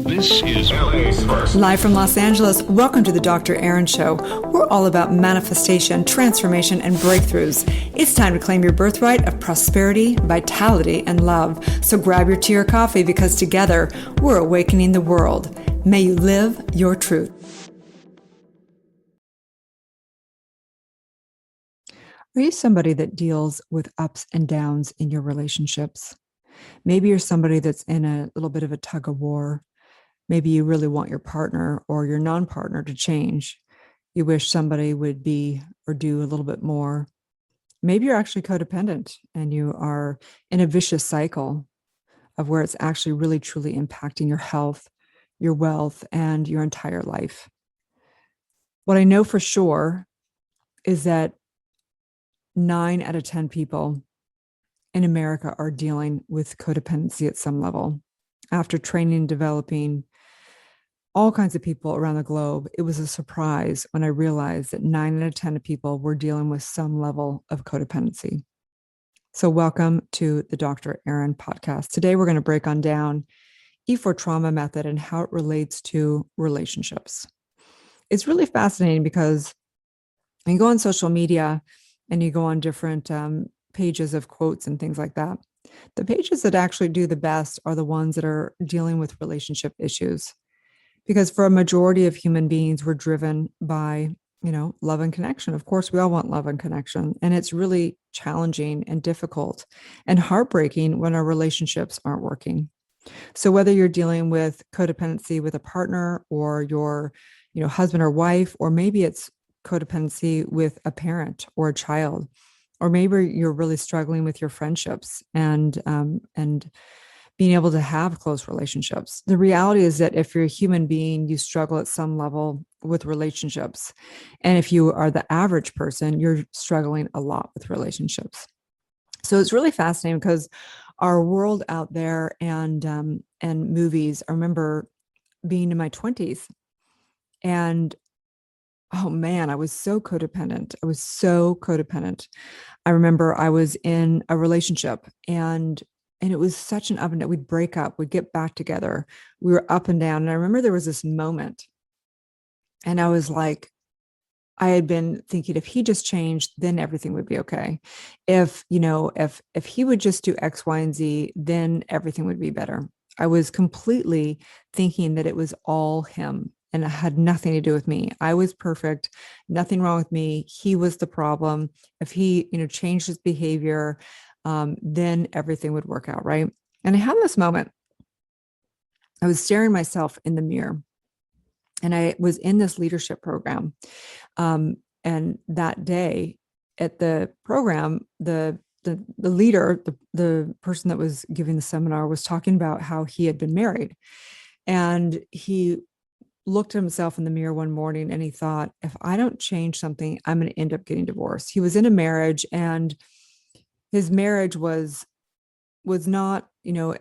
This is LA's first. Live from Los Angeles, welcome to the Dr. Erin Show. We're all about manifestation, transformation, and breakthroughs. It's time to claim your birthright of prosperity, vitality, and love. So grab your tea or coffee because together we're awakening the world. May you live your truth. Are you somebody that deals with ups and downs in your relationships? Maybe you're somebody that's in a little bit of a tug of war. Maybe you really want your partner or your non-partner to change. You wish somebody would be or do a little bit more. Maybe you're actually codependent and you are in a vicious cycle of where it's actually really truly impacting your health, your wealth, and your entire life. What I know for sure is that 9 out of 10 people in America are dealing with codependency at some level. After training and developing all kinds of people around the globe, it was a surprise when I realized that 9 out of 10 people were dealing with some level of codependency. So welcome to the Dr. Erin podcast. Today, we're going to break on down E4 trauma method and how it relates to relationships. It's really fascinating because you go on social media and you go on different pages of quotes and things like that. The pages that actually do the best are the ones that are dealing with relationship issues. Because for a majority of human beings, we're driven by, love and connection. Of course, we all want love and connection. And it's really challenging and difficult and heartbreaking when our relationships aren't working. So whether you're dealing with codependency with a partner or your, husband or wife, or maybe it's codependency with a parent or a child, or maybe you're really struggling with your friendships and being able to have close relationships. The reality is that if you're a human being, you struggle at some level with relationships. And if you are the average person, you're struggling a lot with relationships. So it's really fascinating because our world out there and movies, I remember being in my 20s and oh man, I was so codependent. I remember I was in a relationship and it was such an up and down. We'd break up, we'd get back together. We were up and down. And I remember there was this moment and I was like, I had been thinking if he just changed, then everything would be okay. If he would just do X, Y, and Z, then everything would be better. I was completely thinking that it was all him and it had nothing to do with me. I was perfect, nothing wrong with me. He was the problem. If he, changed his behavior, then everything would work out, right? And I had this moment. I was staring myself in the mirror and I was in this leadership program. And that day at the program, the leader, the person that was giving the seminar was talking about how he had been married. And he looked at himself in the mirror one morning and he thought, if I don't change something, I'm going to end up getting divorced. He was in a marriage and his marriage was not,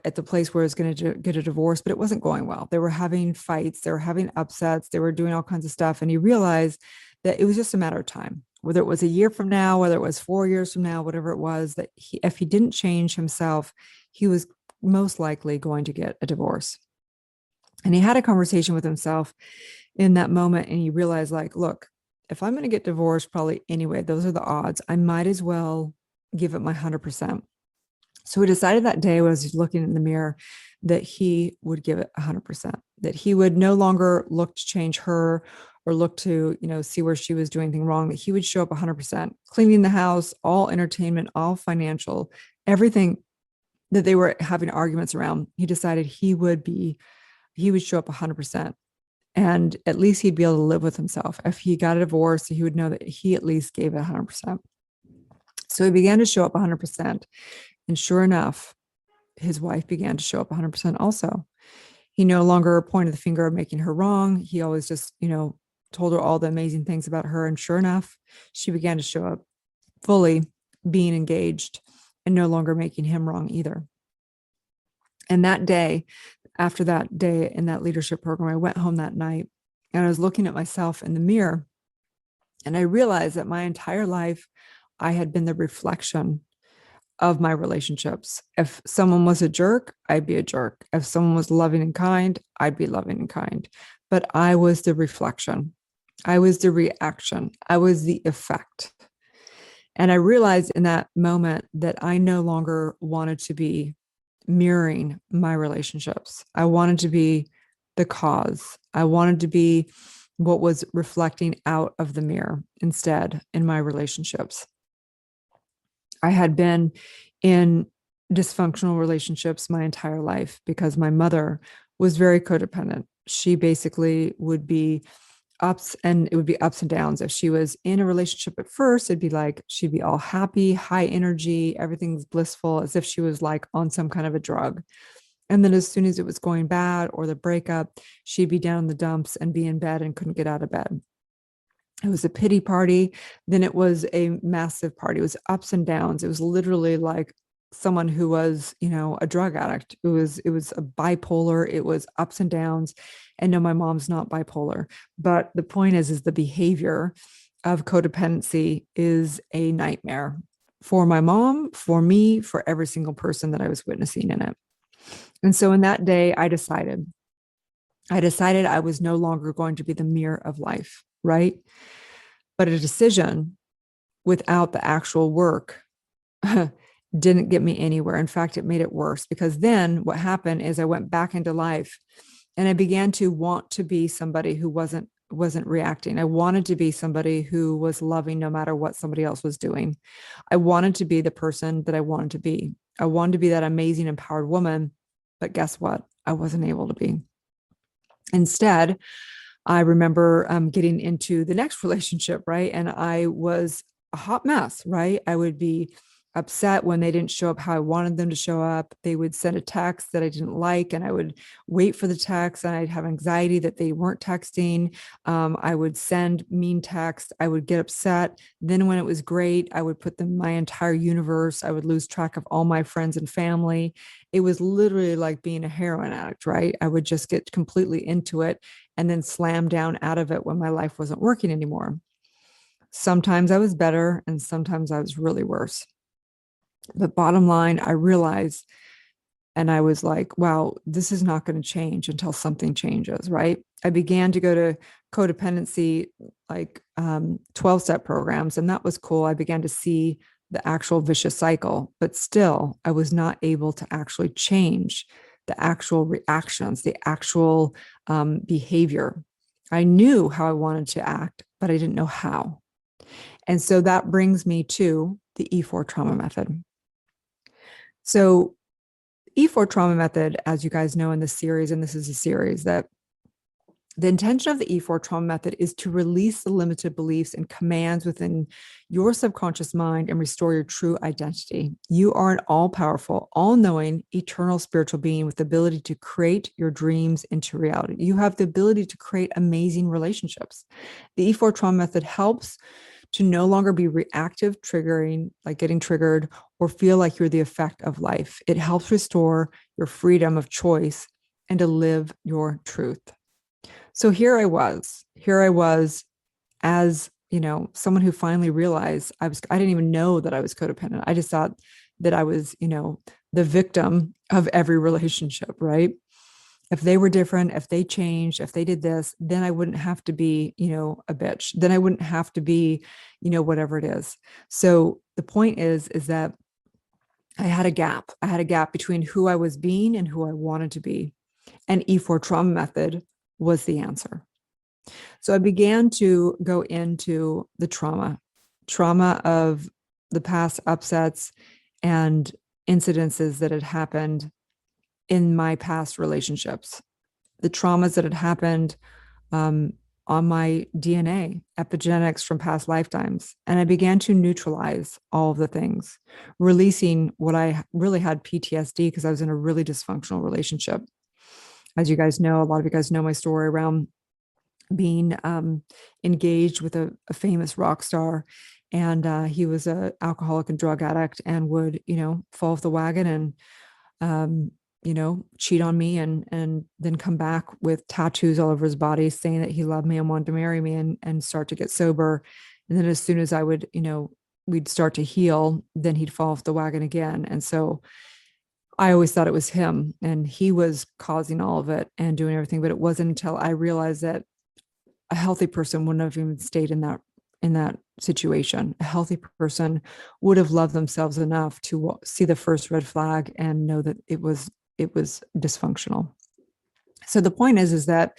at the place where it's going to get a divorce, but it wasn't going well. They were having fights, they were having upsets, they were doing all kinds of stuff. And he realized that it was just a matter of time, whether it was a year from now, whether it was 4 years from now, whatever it was, that if he didn't change himself, he was most likely going to get a divorce. And he had a conversation with himself in that moment. And he realized look, if I'm going to get divorced probably anyway, those are the odds. I might as well give it my 100%. So he decided that day when he was looking in the mirror that he would give it 100%, that he would no longer look to change her or look to, see where she was doing anything wrong, that he would show up 100%, cleaning the house, all entertainment, all financial, everything that they were having arguments around. He decided he would show up 100%. And at least he'd be able to live with himself. If he got a divorce, he would know that he at least gave it 100%. So he began to show up 100%. And sure enough, his wife began to show up 100% also. He no longer pointed the finger of making her wrong. He always just, told her all the amazing things about her. And sure enough, she began to show up fully being engaged and no longer making him wrong either. And that day, after that day in that leadership program, I went home that night and I was looking at myself in the mirror and I realized that my entire life, I had been the reflection of my relationships. If someone was a jerk, I'd be a jerk. If someone was loving and kind, I'd be loving and kind. But I was the reflection. I was the reaction. I was the effect. And I realized in that moment that I no longer wanted to be mirroring my relationships. I wanted to be the cause. I wanted to be what was reflecting out of the mirror instead in my relationships. I had been in dysfunctional relationships my entire life because my mother was very codependent. She basically would be ups and it would be ups and downs. If she was in a relationship at first, it'd be like she'd be all happy, high energy, everything's blissful, as if she was like on some kind of a drug. And then as soon as it was going bad or the breakup, she'd be down in the dumps and be in bed and couldn't get out of bed. It was a pity party. Then it was a massive party. It was ups and downs. It was literally like someone who was, a drug addict. It was a bipolar. It was ups and downs. And no, my mom's not bipolar. But the point is the behavior of codependency is a nightmare for my mom, for me, for every single person that I was witnessing in it. And so in that day, I decided I was no longer going to be the mirror of life, right? But a decision without the actual work didn't get me anywhere. In fact, it made it worse, because then what happened is I went back into life and I began to want to be somebody who wasn't reacting. I wanted to be somebody who was loving no matter what somebody else was doing. I wanted to be the person that I wanted to be. I wanted to be that amazing, empowered woman. But guess what? I wasn't able to be. Instead, I remember getting into the next relationship, right? And I was a hot mess, right? I would be upset when they didn't show up how I wanted them to show up. They would send a text that I didn't like, and I would wait for the text, and I'd have anxiety that they weren't texting. I would send mean text. I would get upset. Then when it was great, I would put them in my entire universe. I would lose track of all my friends and family. It was literally like being a heroin addict, right? I would just get completely into it and then slam down out of it when my life wasn't working anymore. Sometimes I was better and sometimes I was really worse. But bottom line, I realized, and I was like, wow, this is not going to change until something changes, right? I began to go to codependency, like 12-step programs, and that was cool. I began to see the actual vicious cycle, but still, I was not able to actually change the actual reactions, the actual behavior. I knew how I wanted to act, but I didn't know how. And so that brings me to the E4 trauma method. So E4 trauma method, as you guys know in this series, and this is a series, that the intention of the E4 trauma method is to release the limited beliefs and commands within your subconscious mind and restore your true identity. You are an all-powerful, all-knowing, eternal spiritual being with the ability to create your dreams into reality. You have the ability to create amazing relationships. The E4 trauma method helps to no longer be reactive, triggering, like getting triggered, or feel like you're the effect of life. It helps restore your freedom of choice and to live your truth. So here I was as, someone who finally realized I didn't even know that I was codependent. I just thought that I was, the victim of every relationship, right? If they were different, if they changed, if they did this, then I wouldn't have to be, a bitch. Then I wouldn't have to be, whatever it is. So the point is that I had a gap. I had a gap between who I was being and who I wanted to be. And E4 trauma method was the answer. So I began to go into the trauma of the past upsets and incidences that had happened in my past relationships, the traumas that had happened on my DNA, epigenetics from past lifetimes. And I began to neutralize all of the things, releasing what I really had PTSD because I was in a really dysfunctional relationship. As you guys know, a lot of you guys know my story around being engaged with a famous rock star. And he was an alcoholic and drug addict and would, fall off the wagon and, cheat on me and then come back with tattoos all over his body saying that he loved me and wanted to marry me and start to get sober. And then as soon as I would, we'd start to heal, then he'd fall off the wagon again. And so I always thought it was him and he was causing all of it and doing everything. But it wasn't until I realized that a healthy person wouldn't have even stayed in that situation. A healthy person would have loved themselves enough to see the first red flag and know that it was dysfunctional. So the point is that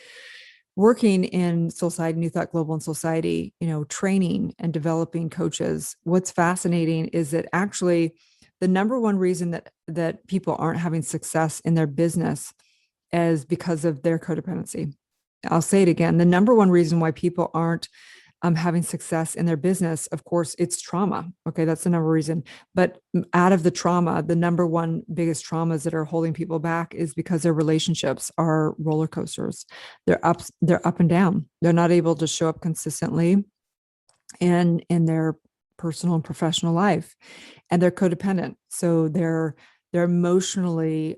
working in Society, New Thought Global and Society, training and developing coaches, what's fascinating is that actually the number one reason that people aren't having success in their business is because of their codependency. I'll say it again. The number one reason why people aren't having success in their business, of course, it's trauma. Okay, that's the number reason. But out of the trauma, the number one biggest traumas that are holding people back is because their relationships are roller coasters. They're up and down. They're not able to show up consistently in their personal and professional life, and they're codependent. So they're emotionally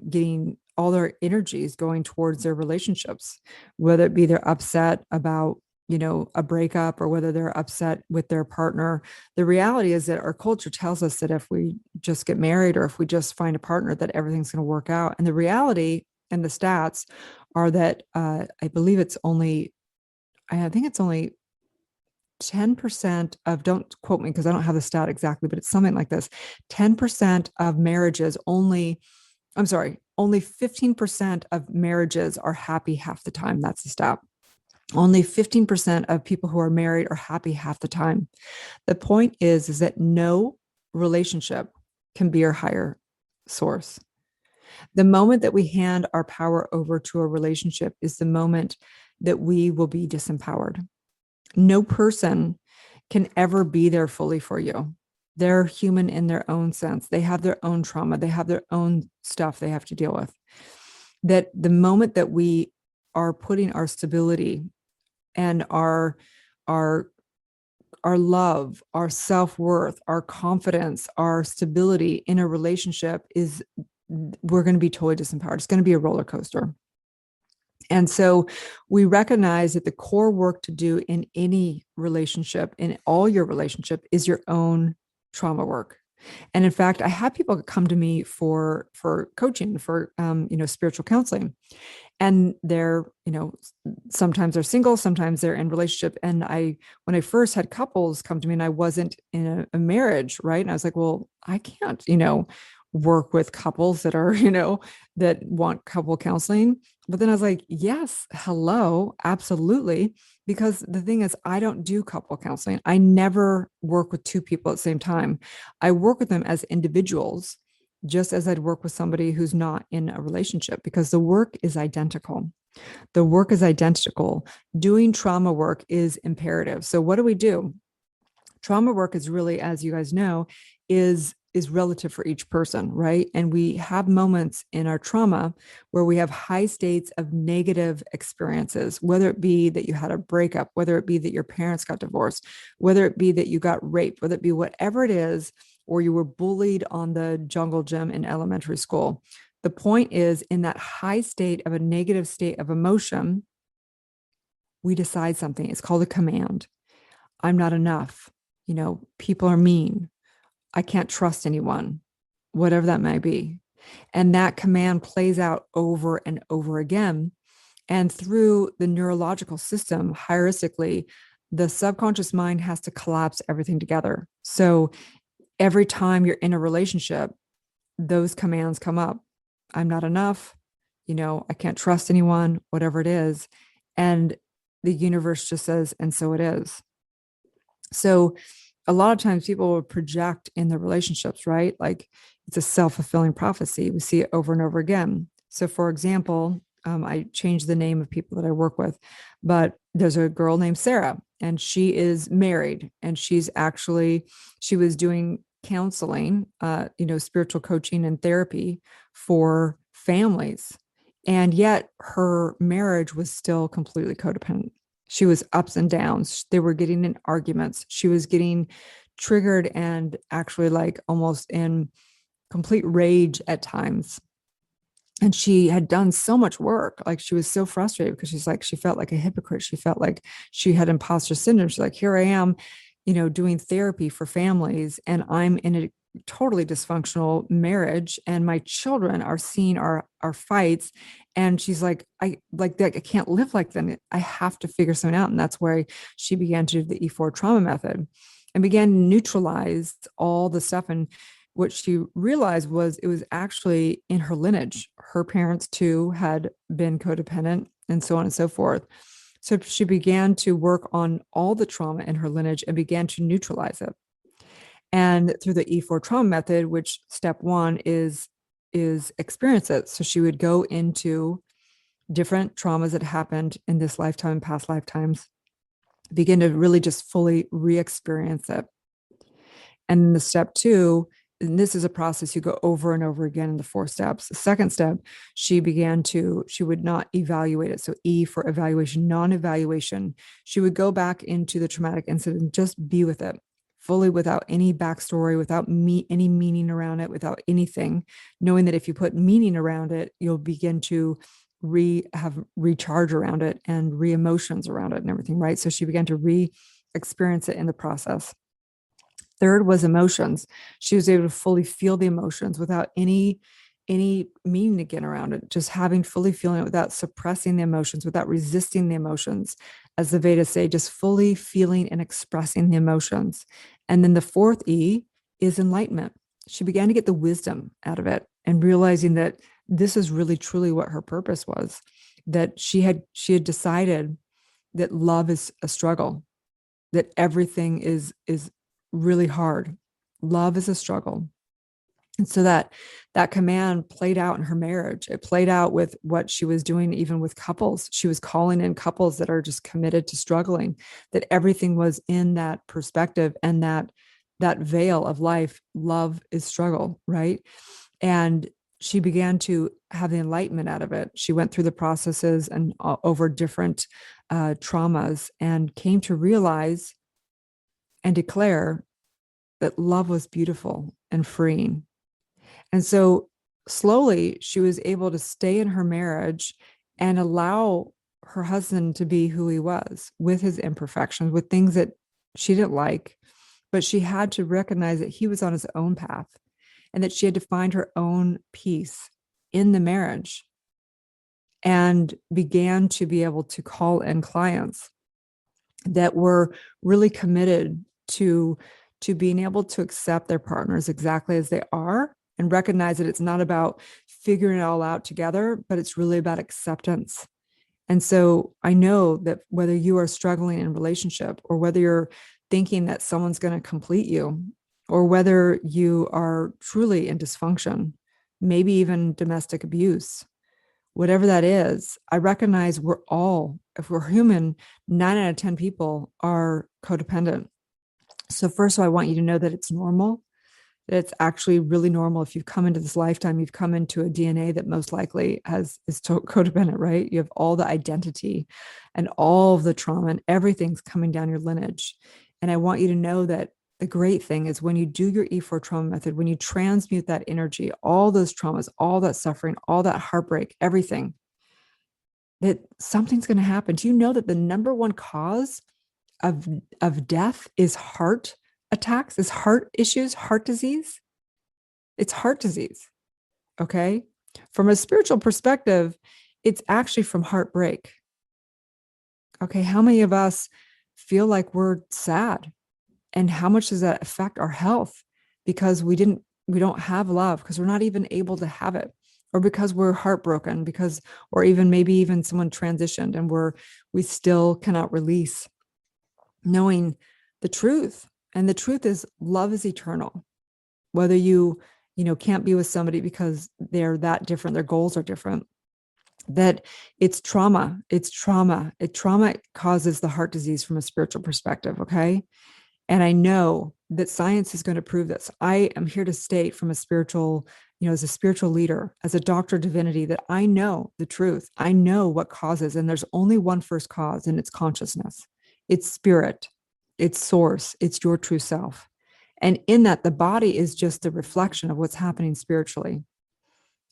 getting all their energies going towards their relationships, whether it be they're upset about a breakup or whether they're upset with their partner. The reality is that our culture tells us that if we just get married or if we just find a partner, that everything's going to work out. And the reality and the stats are that I think it's only 10% of, don't quote me because I don't have the stat exactly, but it's something like this. 10% of marriages only 15% of marriages are happy half the time. That's the stat. Only 15% of people who are married are happy half the time. The point is that no relationship can be our higher source. The moment that we hand our power over to a relationship is the moment that we will be disempowered. No person can ever be there fully for you. They're human in their own sense. They have their own trauma. They have their own stuff they have to deal with. That the moment that we are putting our stability and our love, our self-worth, our confidence, our stability in a relationship we're going to be totally disempowered. It's going to be a roller coaster. And so we recognize that the core work to do in any relationship, in all your relationship, is your own trauma work. And in fact, I have people come to me for coaching, for spiritual counseling. And they're, sometimes they're single, sometimes they're in relationship. And when I first had couples come to me and I wasn't in a marriage, right? And I was like, well, I can't, work with couples that are, that want couple counseling. But then I was like, yes, hello, absolutely. Because the thing is, I don't do couple counseling. I never work with two people at the same time. I work with them as individuals, just as I'd work with somebody who's not in a relationship, because the work is identical. The work is identical. Doing trauma work is imperative. So what do we do? Trauma work is really, as you guys know, is relative for each person, right? And we have moments in our trauma where we have high states of negative experiences, whether it be that you had a breakup, whether it be that your parents got divorced, whether it be that you got raped, whether it be whatever it is, or you were bullied on the jungle gym in elementary school. The point is, in that high state of a negative state of emotion, we decide something. It's called a command. I'm not enough. People are mean. I can't trust anyone, whatever that may be. And that command plays out over and over again. And through the neurological system, heuristically, the subconscious mind has to collapse everything together. So every time you're in a relationship, those commands come up. I'm not enough. I can't trust anyone, whatever it is. And the universe just says, and so it is. So a lot of times people will project in their relationships, right? Like it's a self-fulfilling prophecy. We see it over and over again. So for example, I changed the name of people that I work with, but there's a girl named Sarah and she is married and she was doing counseling, spiritual coaching and therapy for families. And yet her marriage was still completely codependent. She was ups and downs. They were getting in arguments. She was getting triggered and actually like almost in complete rage at times. And she had done so much work. Like she was so frustrated because she felt like a hypocrite. She felt like she had imposter syndrome. She's like, here I am, doing therapy for families, and I'm in a totally dysfunctional marriage, and my children are seeing our fights, and she's like, I like that, I can't live like that. I have to figure something out. And that's where she began to do the E4 trauma method and began to neutralize all the stuff. And what she realized was it was actually in her lineage. Her parents too had been codependent and so on and so forth. So she began to work on all the trauma in her lineage and began to neutralize it. And through the E4 trauma method, which step one is experience it. So she would go into different traumas that happened in this lifetime, past lifetimes, begin to really just fully re-experience it. And the step two, and this is a process you go over and over again in the 4 steps. The second step, she would not evaluate it. So E for evaluation, non-evaluation. She would go back into the traumatic incident and just be with it fully, without any backstory, without any meaning around it, without anything, knowing that if you put meaning around it, you'll begin to have recharge around it and re-emotions around it and everything, right? So she began to re-experience it in the process. Third was emotions. She was able to fully feel the emotions without any meaning again around it, just having fully feeling it without suppressing the emotions, without resisting the emotions. As the Vedas say, just fully feeling and expressing the emotions. And then the fourth E is enlightenment. She began to get the wisdom out of it and realizing that this is really truly what her purpose was, that she had decided that love is a struggle, that everything is really hard. Love is a struggle. And so that command played out in her marriage. It played out with what she was doing, even with couples. She was calling in couples that are just committed to struggling, that everything was in that perspective and that veil of life. Love is struggle, right? And she began to have the enlightenment out of it. She went through the processes and over different traumas and came to realize and declare that love was beautiful and freeing. And so slowly she was able to stay in her marriage and allow her husband to be who he was, with his imperfections, with things that she didn't like, but she had to recognize that he was on his own path and that she had to find her own peace in the marriage, and began to be able to call in clients that were really committed to being able to accept their partners exactly as they are and recognize that it's not about figuring it all out together, but it's really about acceptance. And so I know that whether you are struggling in a relationship, or whether you're thinking that someone's going to complete you, or whether you are truly in dysfunction, maybe even domestic abuse, whatever that is, I recognize we're all, if we're human, 9 out of 10 people are codependent. So first of all, I want you to know that it's normal, that it's actually really normal. If you've come into this lifetime, you've come into a DNA that most likely is codependent, right? You have all the identity and all of the trauma and everything's coming down your lineage. And I want you to know that the great thing is when you do your E4 trauma method, when you transmute that energy, all those traumas, all that suffering, all that heartbreak, everything, that something's going to happen. Do you know that the number one cause of death is heart attacks, is heart issues, heart disease? It's heart disease. Okay. From a spiritual perspective, it's actually from heartbreak. Okay. How many of us feel like we're sad? And how much does that affect our health? Because we don't have love, because we're not even able to have it, or because we're heartbroken, or even maybe even someone transitioned and we still cannot release, knowing the truth. And the truth is love is eternal. Whether you can't be with somebody because they're that different, their goals are different, that it's trauma. Trauma causes the heart disease from a spiritual perspective. Okay. And I know that science is going to prove this. I am here to state from a spiritual, as a spiritual leader, as a doctor of divinity, that I know the truth. I know what causes, and there's only one first cause, and it's consciousness. It's spirit, it's source, it's your true self. And in that, the body is just a reflection of what's happening spiritually.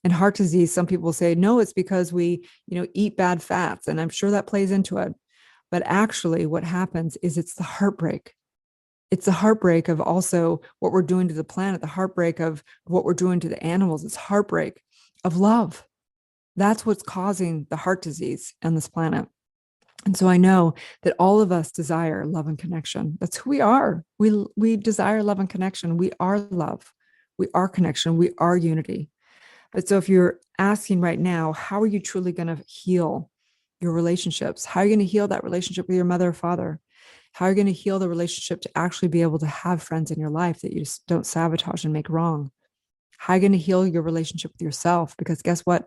And heart disease, some people say, no, it's because we, eat bad fats. And I'm sure that plays into it. But actually what happens is it's the heartbreak. It's the heartbreak of also what we're doing to the planet, the heartbreak of what we're doing to the animals. It's heartbreak of love. That's what's causing the heart disease on this planet. And so I know that all of us desire love and connection. That's who we are. We desire love and connection. We are love. We are connection. We are unity. But so if you're asking right now, how are you truly going to heal your relationships? How are you going to heal that relationship with your mother or father? How are you going to heal the relationship to actually be able to have friends in your life that you just don't sabotage and make wrong? How are you going to heal your relationship with yourself? Because guess what?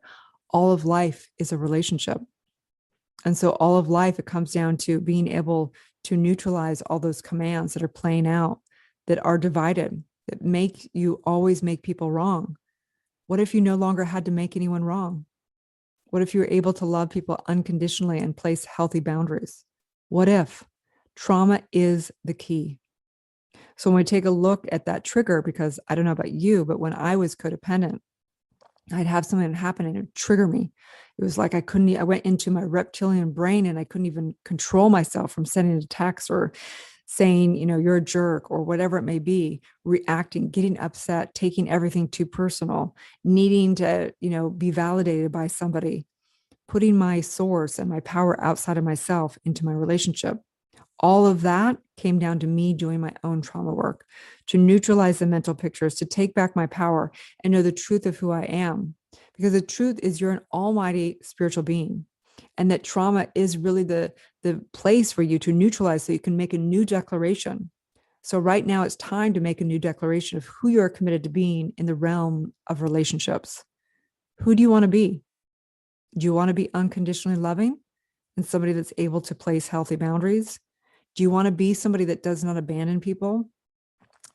All of life is a relationship. And so all of life, it comes down to being able to neutralize all those commands that are playing out, that are divided, that make you always make people wrong. What if you no longer had to make anyone wrong? What if you were able to love people unconditionally and place healthy boundaries? What if? Trauma is the key. So when we take a look at that trigger, because I don't know about you, but when I was codependent, I'd have something happen and it would trigger me. It was like I went into my reptilian brain and I couldn't even control myself from sending a text or saying, you're a jerk or whatever it may be, reacting, getting upset, taking everything too personal, needing to, be validated by somebody, putting my source and my power outside of myself into my relationship. All of that came down to me doing my own trauma work, to neutralize the mental pictures, to take back my power and know the truth of who I am. Because the truth is you're an almighty spiritual being. And that trauma is really the place for you to neutralize so you can make a new declaration. So right now it's time to make a new declaration of who you are committed to being in the realm of relationships. Who do you want to be? Do you want to be unconditionally loving and somebody that's able to place healthy boundaries? Do you want to be somebody that does not abandon people?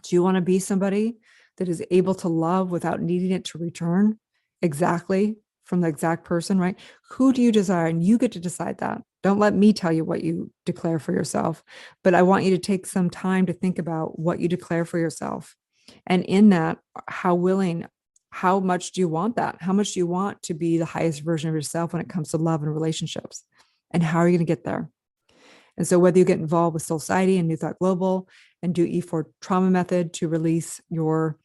Do you want to be somebody that is able to love without needing it to return exactly from the exact person, right? Who do you desire? And you get to decide that. Don't let me tell you what you declare for yourself, but I want you to take some time to think about what you declare for yourself. And in that, how much do you want that? How much do you want to be the highest version of yourself when it comes to love and relationships? And how are you going to get there? And so whether you get involved with Soul Society and New Thought Global and do E4 trauma method to release your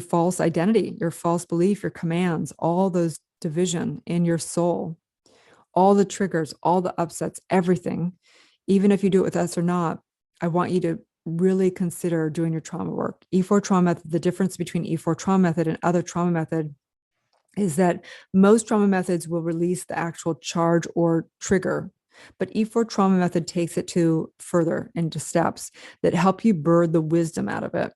false identity, your false belief, your commands, all those division in your soul, all the triggers, all the upsets, everything, even if you do it with us or not, I want you to really consider doing your trauma work. E4 trauma method, the difference between E4 trauma method and other trauma method is that most trauma methods will release the actual charge or trigger. But E4 trauma method takes it to further into steps that help you birth the wisdom out of it.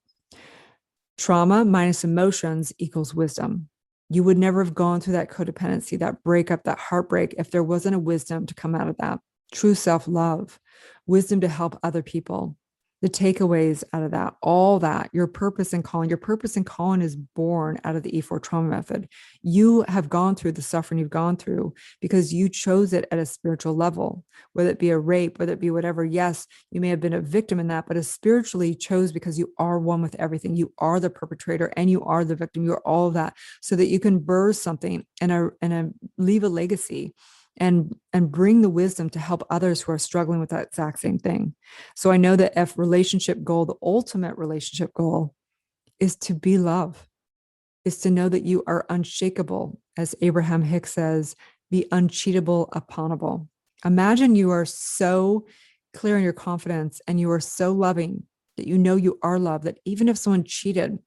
Trauma minus emotions equals wisdom. You would never have gone through that codependency, that breakup, that heartbreak, if there wasn't a wisdom to come out of that. True self-love, wisdom to help other people, the takeaways out of that, all that, your purpose and calling. Your purpose and calling is born out of the E4 trauma method. You have gone through the suffering you've gone through because you chose it at a spiritual level, whether it be a rape, whether it be whatever. Yes, you may have been a victim in that, but as spiritually chose because you are one with everything. You are the perpetrator and you are the victim. You are all of that so that you can birth something and leave a legacy and bring the wisdom to help others who are struggling with that exact same thing. So I know that if relationship goal, the ultimate relationship goal is to be love, is to know that you are unshakable. As Abraham Hicks says, be uncheatable uponable. Imagine you are so clear in your confidence and you are so loving that you know you are loved, that even if someone cheated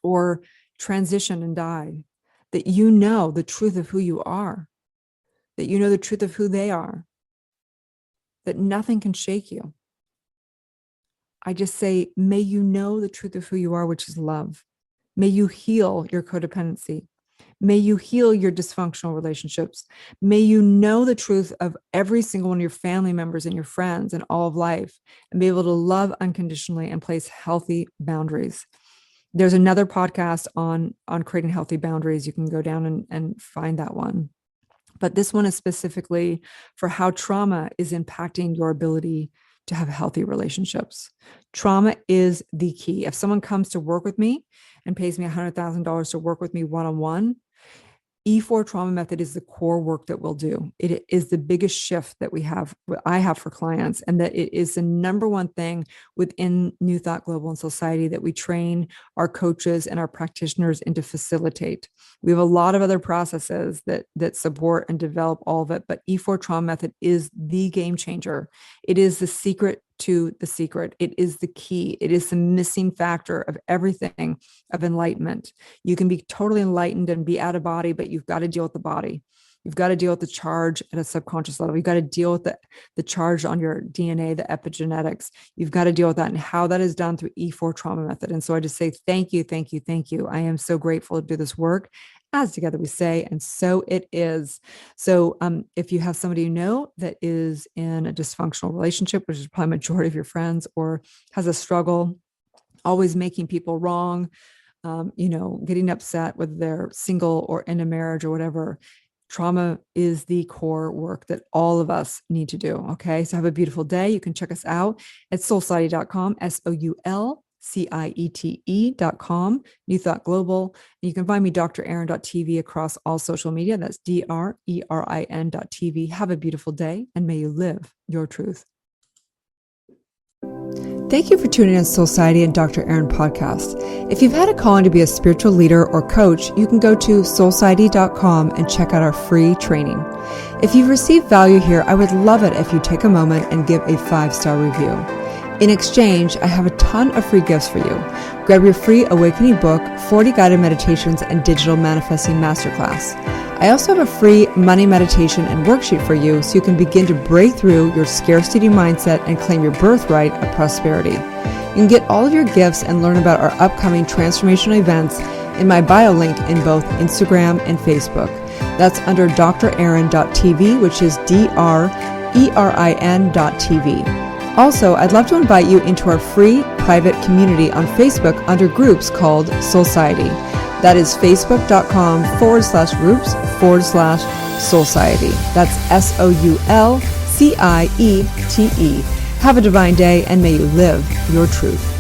or transitioned and died, that you know the truth of who you are, that you know the truth of who they are, that nothing can shake you. I just say, may you know the truth of who you are, which is love. May you heal your codependency. May you heal your dysfunctional relationships. May you know the truth of every single one of your family members and your friends and all of life, and be able to love unconditionally and place healthy boundaries. There's another podcast on creating healthy boundaries. You can go down and find that one. But this one is specifically for how trauma is impacting your ability to have healthy relationships. Trauma is the key. If someone comes to work with me and pays me $100,000 to work with me one-on-one, E4 trauma method is the core work that we'll do. It is the biggest shift that I have for clients, and that it is the number one thing within New Thought Global and Society that we train our coaches and our practitioners into facilitate. We have a lot of other processes that support and develop all of it, but E4 trauma method is the game changer. It is the secret to the secret. It is the key. It is the missing factor of everything of enlightenment. You can be totally enlightened and be out of body, but you've got to deal with the body. You've got to deal with the charge at a subconscious level. You've got to deal with the charge on your DNA, the epigenetics. You've got to deal with that, and how that is done through E4 trauma method. And so I just say, thank you, thank you, thank you. I am so grateful to do this work. As together we say, and so it is. So if you have somebody you know that is in a dysfunctional relationship, which is probably majority of your friends, or has a struggle, always making people wrong, getting upset whether they're single or in a marriage or whatever, trauma is the core work that all of us need to do. Okay. So have a beautiful day. You can check us out at soulciety.com, SOULCIETE.com, New Thought Global. And you can find me drerin.tv across all social media. That's DRERIN.tv. Have a beautiful day, and may you live your truth. Thank you for tuning in to Soulciety and Dr. Erin podcast. If you've had a calling to be a spiritual leader or coach, you can go to soulciety.com and check out our free training. If you've received value here, I would love it if you take a moment and give a 5-star review. In exchange, I have a ton of free gifts for you. Grab your free Awakening book, 40 guided meditations, and digital manifesting masterclass. I also have a free money meditation and worksheet for you, so you can begin to break through your scarcity mindset and claim your birthright of prosperity. You can get all of your gifts and learn about our upcoming transformational events in my bio link in both Instagram and Facebook. That's under drerin.tv, which is DRERIN.tv. Also, I'd love to invite you into our free private community on Facebook under groups called Soulciety. That is facebook.com/groups/Soulciety. That's SOULCIETE. Have a divine day, and may you live your truth.